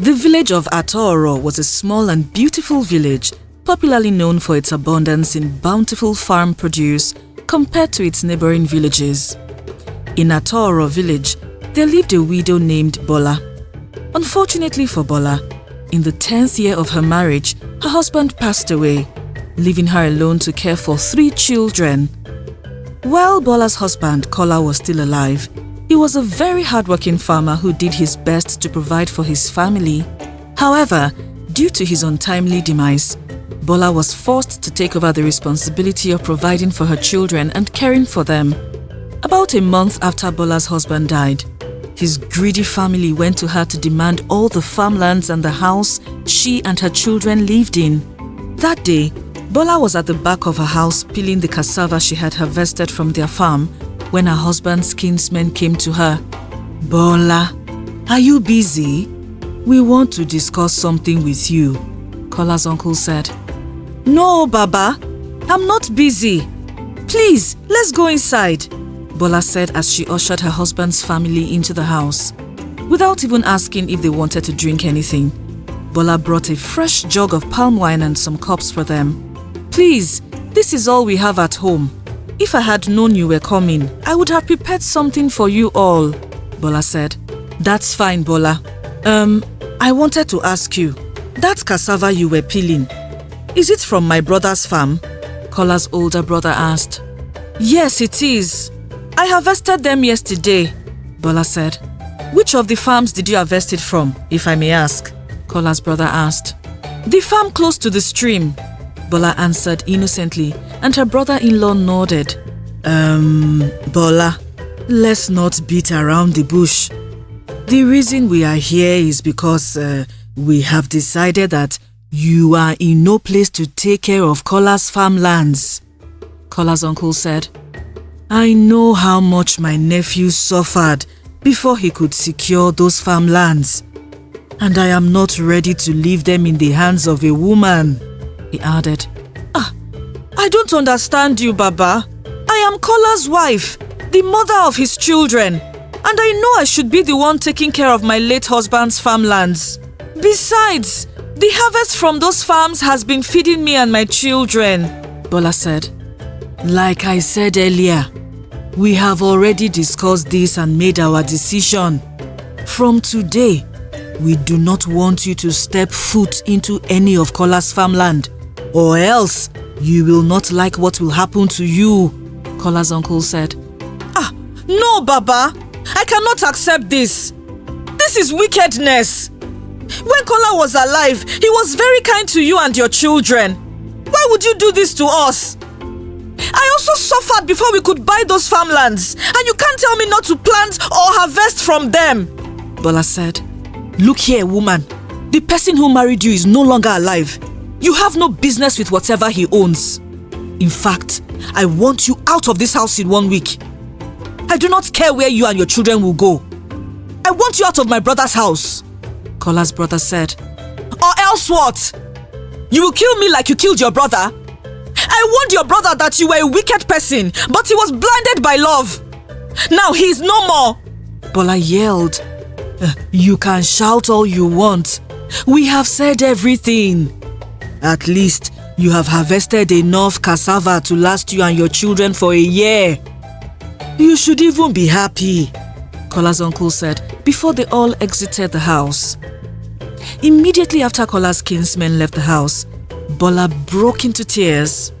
The village of Atoro was a small and beautiful village, popularly known for its abundance in bountiful farm produce compared to its neighboring villages. In Atoro village, there lived a widow named Bola. Unfortunately for Bola, in the 10th year of her marriage, her husband passed away, leaving her alone to care for 3 children. While Bola's husband, Kola, was still alive, he was a very hardworking farmer who did his best to provide for his family. However, due to his untimely demise, Bola was forced to take over the responsibility of providing for her children and caring for them. About a month after Bola's husband died, his greedy family went to her to demand all the farmlands and the house she and her children lived in. That day, Bola was at the back of her house peeling the cassava she had harvested from their farm when her husband's kinsmen came to her. "Bola, are you busy? We want to discuss something with you," Kola's uncle said. "No, Baba, I'm not busy. Please, let's go inside," Bola said as she ushered her husband's family into the house. Without even asking if they wanted to drink anything, Bola brought a fresh jug of palm wine and some cups for them. "Please, this is all we have at home. If I had known you were coming, I would have prepared something for you all," Bola said. "That's fine, Bola. I wanted to ask you, that cassava you were peeling, is it from my brother's farm?" Kola's older brother asked. "Yes, it is. I harvested them yesterday," Bola said. "Which of the farms did you harvest it from, if I may ask?" Kola's brother asked. "The farm close to the stream," Bola answered innocently, and her brother-in-law nodded. Bola, let's not beat around the bush. The reason we are here is because we have decided that you are in no place to take care of Kola's farmlands," Kola's uncle said. "I know how much my nephew suffered before he could secure those farmlands, and I am not ready to leave them in the hands of a woman," he added. "I don't understand you, Baba. I am Kola's wife, the mother of his children, and I know I should be the one taking care of my late husband's farmlands. Besides, the harvest from those farms has been feeding me and my children," Bola said. "Like I said earlier, we have already discussed this and made our decision. From today, we do not want you to step foot into any of Kola's farmland, or else you will not like what will happen to you," Kola's uncle said. "No, Baba, I cannot accept this. This is wickedness. When Kola was alive, he was very kind to you and your children. Why would you do this to us? I also suffered before we could buy those farmlands, and you can't tell me not to plant or harvest from them," Bola said. "Look here, woman. The person who married you is no longer alive. You have no business with whatever he owns. In fact, I want you out of this house in 1 week. I do not care where you and your children will go. I want you out of my brother's house," Kola's brother said. "Or else what? You will kill me like you killed your brother? I warned your brother that you were a wicked person, but he was blinded by love. Now he is no more," Bola yelled. "You can shout all you want. We have said everything. At least you have harvested enough cassava to last you and your children for a year. You should even be happy," Kola's uncle said before they all exited the house. Immediately after Kola's kinsmen left the house, Bola broke into tears.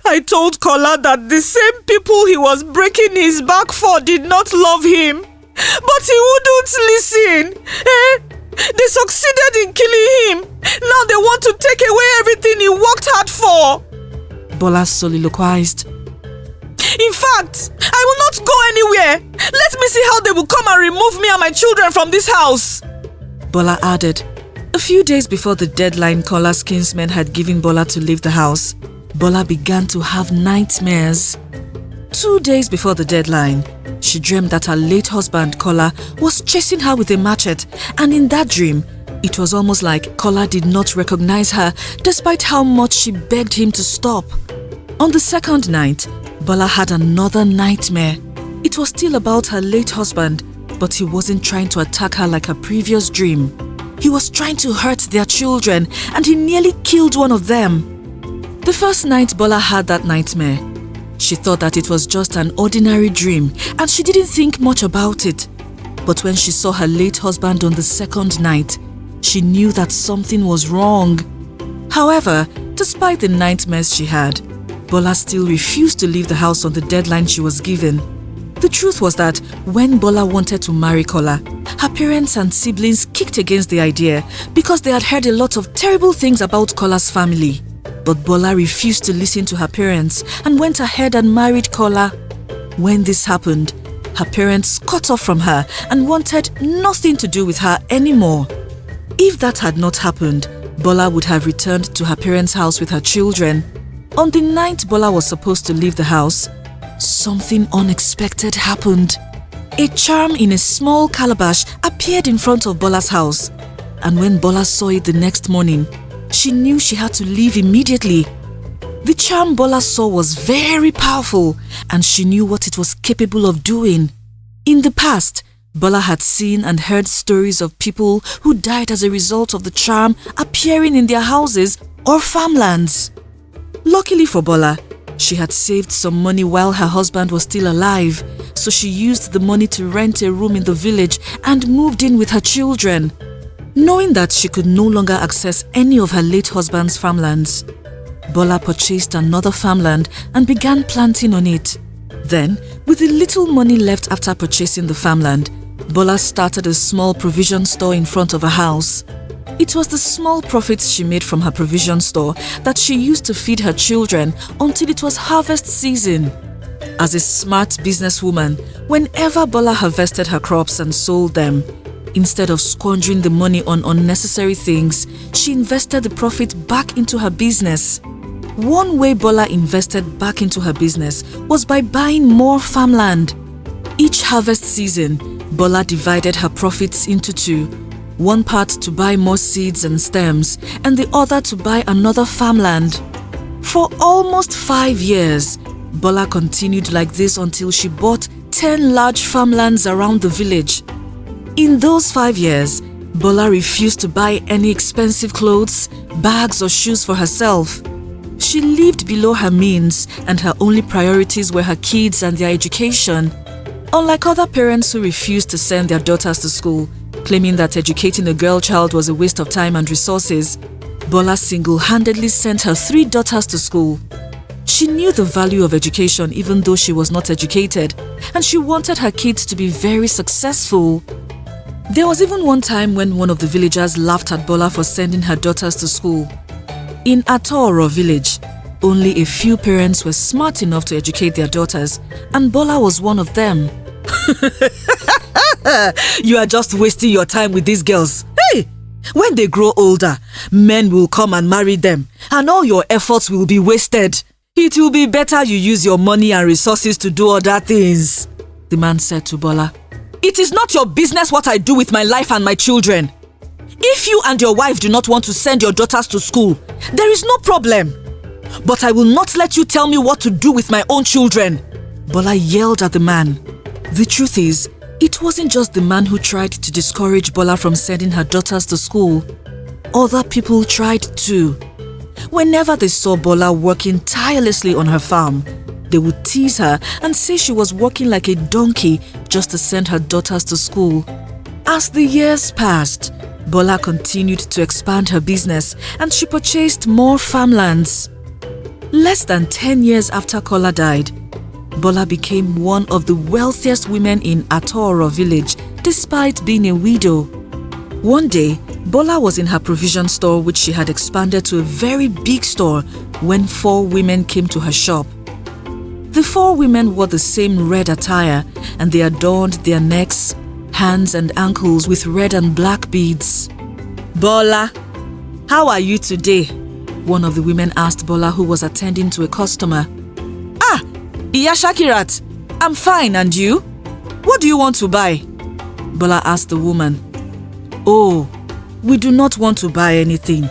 "I told Kola that the same people he was breaking his back for did not love him, but he wouldn't listen. They succeeded in killing him. Now they want to take away everything he worked hard for," Bola soliloquized. "In fact, I will not go anywhere. Let me see how they will come and remove me and my children from this house," Bola added. A few days before the deadline Kola's kinsmen had given Bola to leave the house, Bola began to have nightmares. 2 days before the deadline, she dreamed that her late husband, Kola, was chasing her with a machete, and in that dream, it was almost like Kola did not recognize her despite how much she begged him to stop. On the second night, Bola had another nightmare. It was still about her late husband, but he wasn't trying to attack her like her previous dream. He was trying to hurt their children, and he nearly killed one of them. The first night Bola had that nightmare, she thought that it was just an ordinary dream, and she didn't think much about it. But when she saw her late husband on the second night, she knew that something was wrong. However, despite the nightmares she had, Bola still refused to leave the house on the deadline she was given. The truth was that when Bola wanted to marry Kola, her parents and siblings kicked against the idea because they had heard a lot of terrible things about Kola's family. But Bola refused to listen to her parents and went ahead and married Kola. When this happened, her parents cut off from her and wanted nothing to do with her anymore. If that had not happened, Bola would have returned to her parents' house with her children. On the night Bola was supposed to leave the house, something unexpected happened. A charm in a small calabash appeared in front of Bola's house, and when Bola saw it the next morning, she knew she had to leave immediately. The charm Bola saw was very powerful, and she knew what it was capable of doing. In the past, Bola had seen and heard stories of people who died as a result of the charm appearing in their houses or farmlands. Luckily for Bola, she had saved some money while her husband was still alive, so she used the money to rent a room in the village and moved in with her children. Knowing that she could no longer access any of her late husband's farmlands, Bola purchased another farmland and began planting on it. Then, with the little money left after purchasing the farmland, Bola started a small provision store in front of her house. It was the small profits she made from her provision store that she used to feed her children until it was harvest season. As a smart businesswoman, whenever Bola harvested her crops and sold them, instead of squandering the money on unnecessary things, she invested the profit back into her business. One way Bola invested back into her business was by buying more farmland. Each harvest season, Bola divided her profits into two. One part to buy more seeds and stems, and the other to buy another farmland. For almost 5 years, Bola continued like this until she bought 10 large farmlands around the village. In those 5 years, Bola refused to buy any expensive clothes, bags or shoes for herself. She lived below her means, and her only priorities were her kids and their education. Unlike other parents who refused to send their daughters to school, claiming that educating a girl child was a waste of time and resources, Bola single-handedly sent her 3 daughters to school. She knew the value of education even though she was not educated, and she wanted her kids to be very successful. There was even one time when one of the villagers laughed at Bola for sending her daughters to school. In Atoro village, only a few parents were smart enough to educate their daughters, and Bola was one of them. You are just wasting your time with these girls. Hey! When they grow older, men will come and marry them, and all your efforts will be wasted. It will be better you use your money and resources to do other things, the man said to Bola. It is not your business what I do with my life and my children. If you and your wife do not want to send your daughters to school, there is no problem. But I will not let you tell me what to do with my own children, Bola yelled at the man. The truth is, it wasn't just the man who tried to discourage Bola from sending her daughters to school. Other people tried too. Whenever they saw Bola working tirelessly on her farm, they would tease her and say she was working like a donkey just to send her daughters to school. As the years passed, Bola continued to expand her business and she purchased more farmlands. Less than 10 years after Kola died, Bola became one of the wealthiest women in Atoro village despite being a widow. One day, Bola was in her provision store which she had expanded to a very big store when 4 women came to her shop. The 4 women wore the same red attire and they adorned their necks, hands and ankles with red and black beads. Bola, how are you today? One of the women asked Bola who was attending to a customer. Ah, Iya Shakirat, I'm fine, and you? What do you want to buy? Bola asked the woman. Oh, we do not want to buy anything.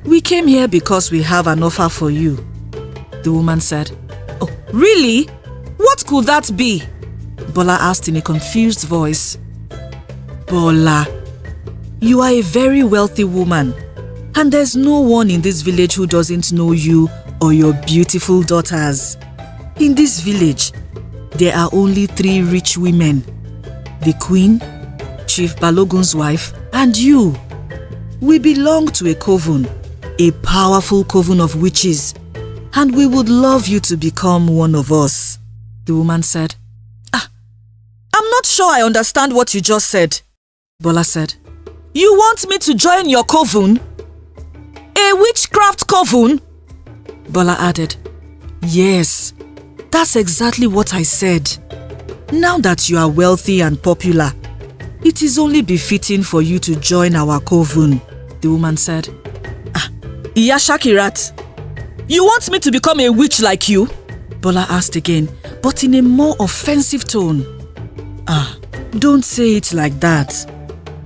We came here because we have an offer for you, the woman said. Oh, really? What could that be? Bola asked in a confused voice. Bola, you are a very wealthy woman, and there's no one in this village who doesn't know you or your beautiful daughters. In this village, there are only 3 rich women: the queen, Chief Balogun's wife, and you. We belong to a coven, a powerful coven of witches, and we would love you to become one of us. The woman said. I'm not sure I understand what you just said. Bola said. You want me to join your coven? A witchcraft coven? Bola added. Yes, that's exactly what I said. Now that you are wealthy and popular, it is only befitting for you to join our coven, the woman said. Iya Shakirat, you want me to become a witch like you? Bola asked again, but in a more offensive tone. Don't say it like that.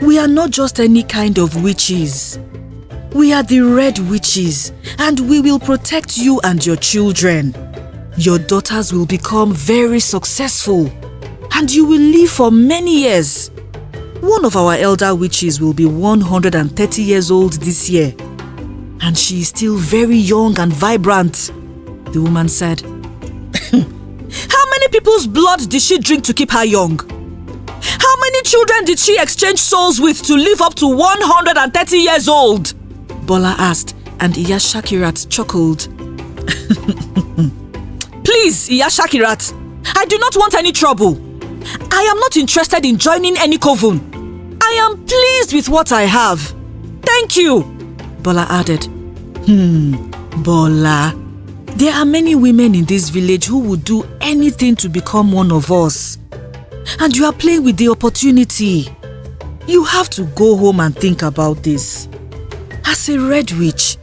We are not just any kind of witches. We are the Red Witches, and we will protect you and your children. Your daughters will become very successful, and you will live for many years. One of our elder witches will be 130 years old this year, and she is still very young and vibrant, the woman said. How many people's blood did she drink to keep her young? How many children did she exchange souls with to live up to 130 years old? Bola asked, and Iya Shakirat chuckled. Please, Iya Shakirat, I do not want any trouble. I am not interested in joining any coven. I am pleased with what I have. Thank you, Bola added. Bola, there are many women in this village who would do anything to become one of us. And you are playing with the opportunity. You have to go home and think about this. As a Red Witch,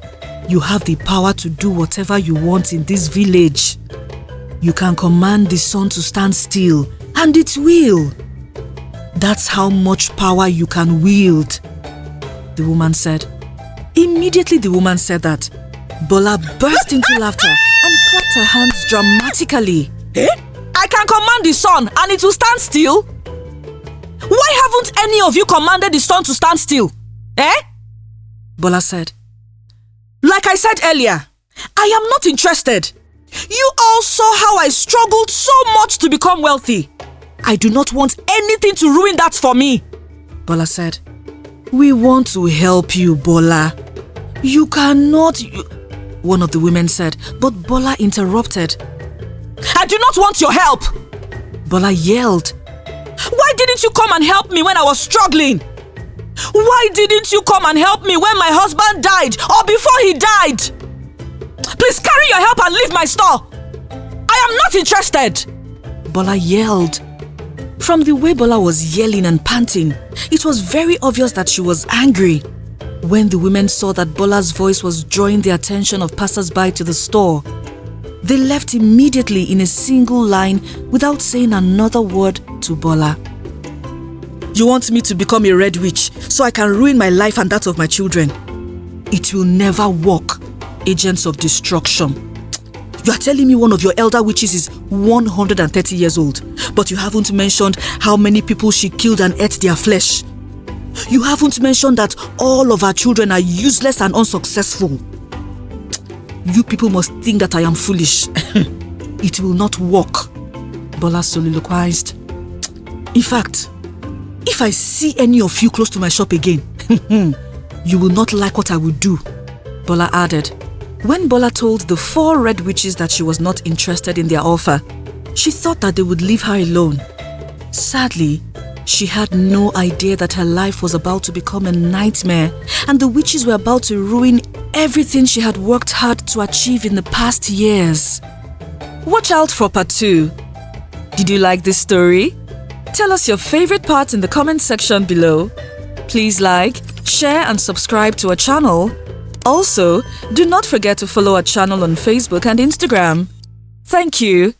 you have the power to do whatever you want in this village. You can command the sun to stand still, and it will. That's how much power you can wield, the woman said. Immediately the woman said that, Bola burst into laughter and clapped her hands dramatically. I can command the sun and it will stand still? Why haven't any of you commanded the sun to stand still? Bola said. Like I said earlier, I am not interested. You all saw how I struggled so much to become wealthy. I do not want anything to ruin that for me, Bola said. We want to help you, Bola. You cannot... One of the women said, but Bola interrupted. I do not want your help! Bola yelled. Why didn't you come and help me when I was struggling? Why didn't you come and help me when my husband died or before he died? Please carry your help and leave my store. I am not interested! Bola yelled. From the way Bola was yelling and panting, it was very obvious that she was angry. When the women saw that Bola's voice was drawing the attention of passers-by to the store, they left immediately in a single line without saying another word to Bola. You want me to become a Red Witch so I can ruin my life and that of my children? It will never work, agents of destruction. You are telling me one of your elder witches is 130 years old, but you haven't mentioned how many people she killed and ate their flesh. You haven't mentioned that all of our children are useless and unsuccessful. You people must think that I am foolish. It will not work, Bola soliloquized. In fact, if I see any of you close to my shop again, you will not like what I will do, Bola added. When Bola told the 4 Red Witches that she was not interested in their offer, she thought that they would leave her alone. Sadly, she had no idea that her life was about to become a nightmare and the witches were about to ruin everything she had worked hard to achieve in the past years. Watch out for part 2. Did you like this story? Tell us your favorite parts in the comment section below. Please like, share and subscribe to our channel. Also, do not forget to follow our channel on Facebook and Instagram. Thank you.